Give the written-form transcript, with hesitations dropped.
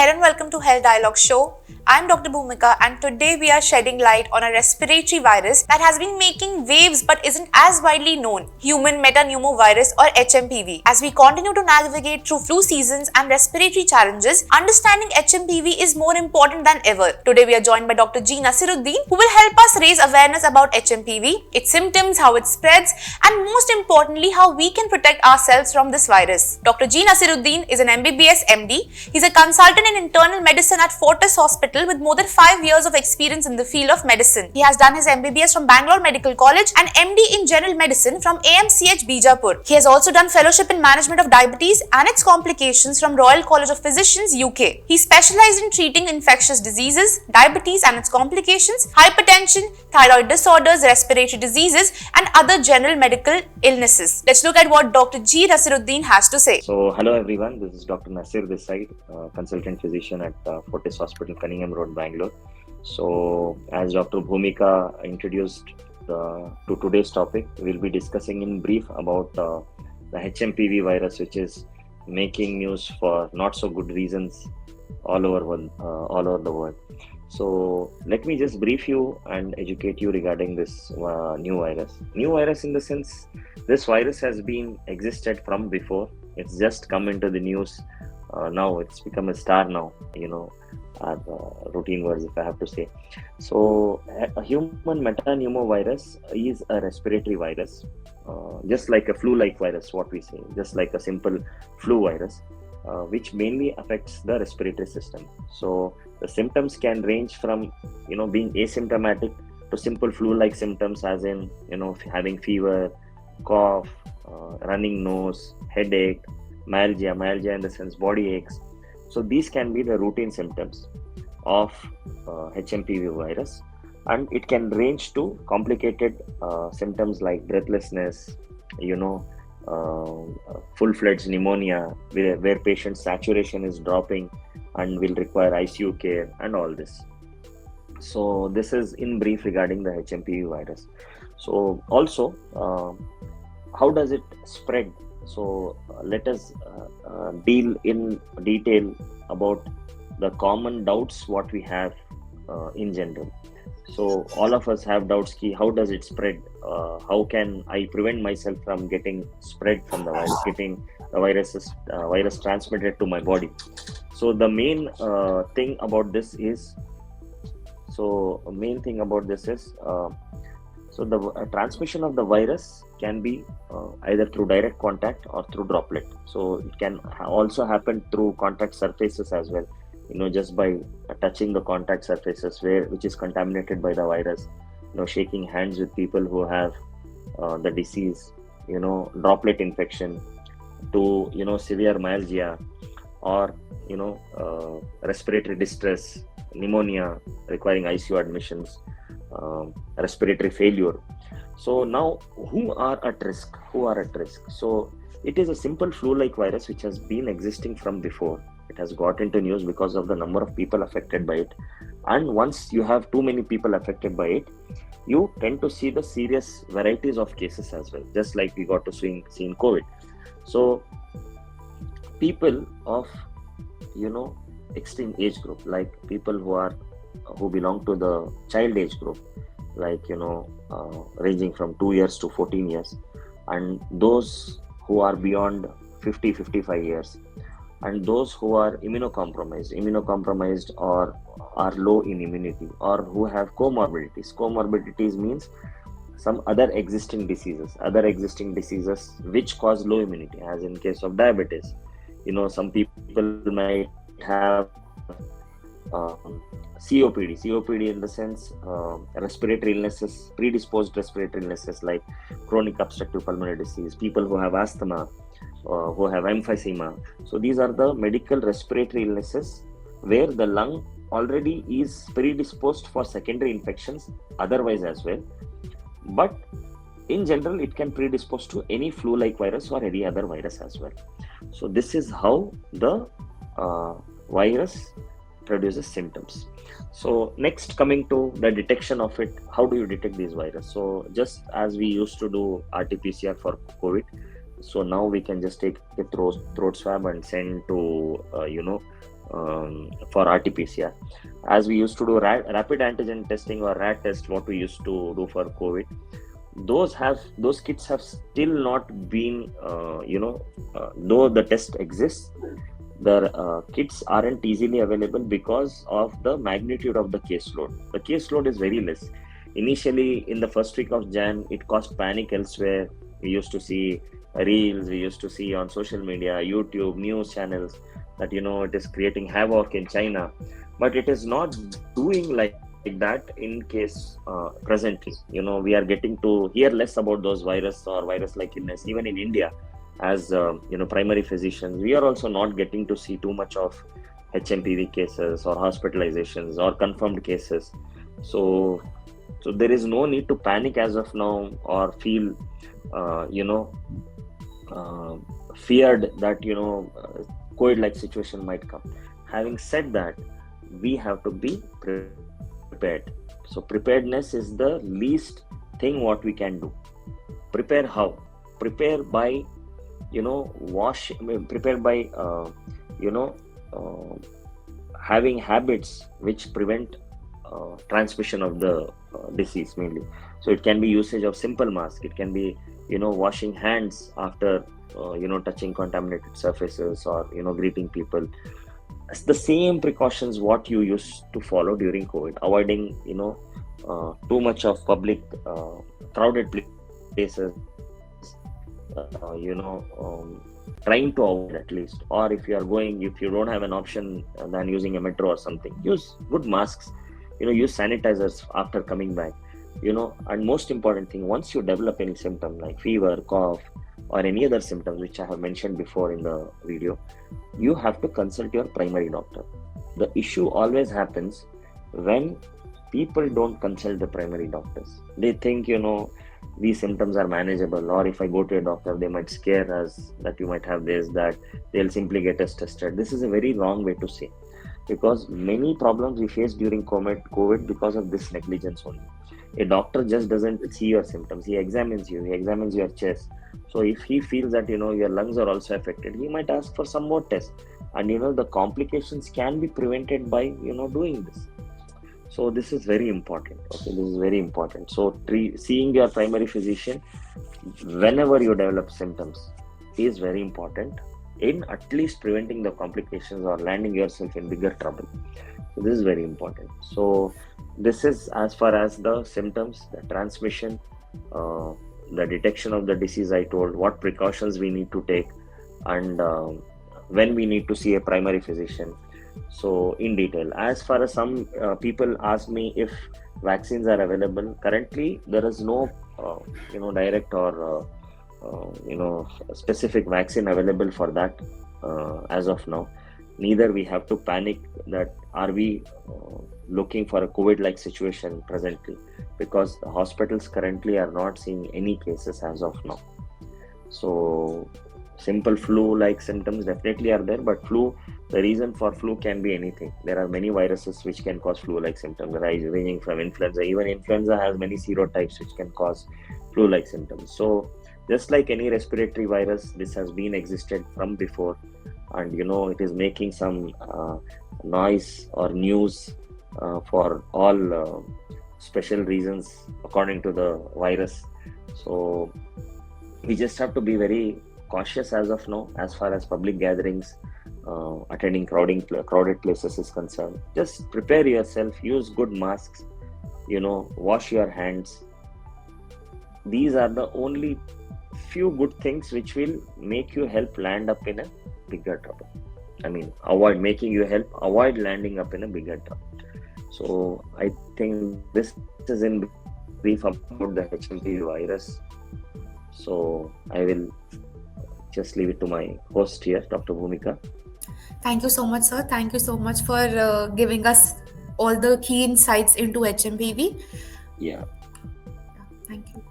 Hello and welcome to Health Dialogue Show. I'm Dr. Bhumika and today we are shedding light on a respiratory virus that has been making waves but isn't as widely known, Human Metapneumovirus or HMPV. As we continue to navigate through flu seasons and respiratory challenges, understanding HMPV is more important than ever. Today we are joined by Dr. G Nasiruddin who will help us raise awareness about HMPV, its symptoms, how it spreads and most importantly how we can protect ourselves from this virus. Dr. G Nasiruddin is an MBBS MD. He's a consultant in internal medicine at Fortis Hospital with more than 5 years of experience in the field of medicine. He has done his MBBS from Bangalore Medical College and MD in General Medicine from AMCH Bijapur. He has also done fellowship in management of diabetes and its complications from Royal College of Physicians, UK. He specialized in treating infectious diseases, diabetes and its complications, hypertension, thyroid disorders, respiratory diseases and other general medical illnesses. Let's look at what Dr. G Nasiruddin has to say. So, hello everyone, this is Dr. Nasir this side, consultant physician at Fortis Hospital, Cunningham Road, Bangalore. So, as Dr. Bhumika introduced to today's topic, we'll be discussing in brief about the HMPV virus, which is making news for not so good reasons all over the world. So, let me just brief you and educate you regarding this new virus. New virus in the sense, this virus has been existed from before. It's just come into the news. Now it's become a star now, routine words if I have to say. So a human metapneumovirus is a respiratory virus, just like a flu-like virus, what we say, just like a simple flu virus, which mainly affects the respiratory system. So the symptoms can range from, being asymptomatic to simple flu-like symptoms as in, having fever, cough, running nose, headache, myalgia in the sense body aches. So these can be the routine symptoms of HMPV virus, and it can range to complicated symptoms like breathlessness, full-fledged pneumonia where patient saturation is dropping and will require ICU care and all this. So this is in brief regarding the HMPV virus. So also, how does it spread? So let us deal in detail about the common doubts what we have in general. So all of us have doubts how does it spread? How can I prevent myself from getting spread from the virus, getting the virus transmitted to my body? So the main thing about this is, so the transmission of the virus can be either through direct contact or through droplet. So it can also happen through contact surfaces as well, just by touching the contact surfaces which is contaminated by the virus, shaking hands with people who have the disease, droplet infection to, severe myalgia or, respiratory distress, pneumonia requiring ICU admissions, respiratory failure. So now who are at risk? So it is a simple flu-like virus which has been existing from before. It has got into news because of the number of people affected by it. And once you have too many people affected by it, you tend to see the serious varieties of cases as well, just like we got to see in COVID. So people of, extreme age group, like people who belong to the child age group, like, ranging from 2 years to 14 years, and those who are beyond 55 years, and those who are immunocompromised or are low in immunity, or who have comorbidities. Comorbidities means some other existing diseases which cause low immunity, as in case of diabetes. Some people might have COPD in the sense respiratory illnesses, predisposed respiratory illnesses like chronic obstructive pulmonary disease, people who have asthma, who have emphysema. So these are the medical respiratory illnesses where the lung already is predisposed for secondary infections otherwise as well. But in general, it can predispose to any flu-like virus or any other virus as well. So this is how the virus produces symptoms. So next, coming to the detection of it, how do you detect this virus? So just as we used to do RT-PCR for COVID, so now we can just take a throat swab and send to for RT-PCR. As we used to do rapid antigen testing or RAT test, what we used to do for COVID, those kits have still not been, though the test exists, the kits aren't easily available because of the magnitude of the caseload. The caseload is very less. Initially, in the first week of Jan, it caused panic elsewhere. We used to see reels, we used to see on social media, YouTube, news channels that it is creating havoc in China, but it is not doing like that in case presently. We are getting to hear less about those virus or virus-like illness, even in India. As primary physicians, we are also not getting to see too much of HMPV cases or hospitalizations or confirmed cases. So there is no need to panic as of now or feel, feared that COVID-like situation might come. Having said that, we have to be prepared. So preparedness is the least thing what we can do. Prepare how? Prepare by prepare by having habits which prevent transmission of the disease mainly. So it can be usage of simple mask, it can be washing hands after touching contaminated surfaces or greeting people. It's the same precautions what you used to follow during COVID, avoiding too much of public crowded places, trying to avoid at least. Or if you don't have an option than using a metro or something, use good masks, use sanitizers after coming back, and most important thing, once you develop any symptom like fever, cough, or any other symptoms which I have mentioned before in the video, you have to consult your primary doctor. The issue always happens when people don't consult the primary doctors. They think these symptoms are manageable, or if I go to a doctor, they might scare us that you might have this, that they'll simply get us tested. This is a very wrong way to say, because many problems we face during COVID because of this negligence only. A doctor just doesn't see your symptoms. He examines you, he examines your chest. So if he feels that your lungs are also affected, he might ask for some more tests, and the complications can be prevented by doing this. So this is very important. Okay, this is very important. So seeing your primary physician whenever you develop symptoms is very important in at least preventing the complications or landing yourself in bigger trouble. So this is very important. So this is as far as the symptoms, the transmission, the detection of the disease. I told what precautions we need to take, and when we need to see a primary physician. So in detail, as far as some people ask me if vaccines are available, currently there is no direct or specific vaccine available for that as of now. Neither we have to panic that are we looking for a COVID-like situation presently, because the hospitals currently are not seeing any cases as of now. So simple flu-like symptoms definitely are there, but the reason for flu can be anything. There are many viruses which can cause flu-like symptoms, ranging from influenza. Even influenza has many serotypes which can cause flu-like symptoms. So just like any respiratory virus, this has been existed from before, and it is making some noise or news for all special reasons according to the virus. So we just have to be very cautious as of now as far as public gatherings, attending crowded places is concerned. Just prepare yourself, use good masks, wash your hands. These are the only few good things which will make you help land up in a bigger trouble. Avoid landing up in a bigger trouble. So I think this is in brief about the HMPV virus. So I will just leave it to my host here, Dr. Bhumika. Thank you so much, sir. Thank you so much for giving us all the key insights into HMPV. Yeah. Thank you.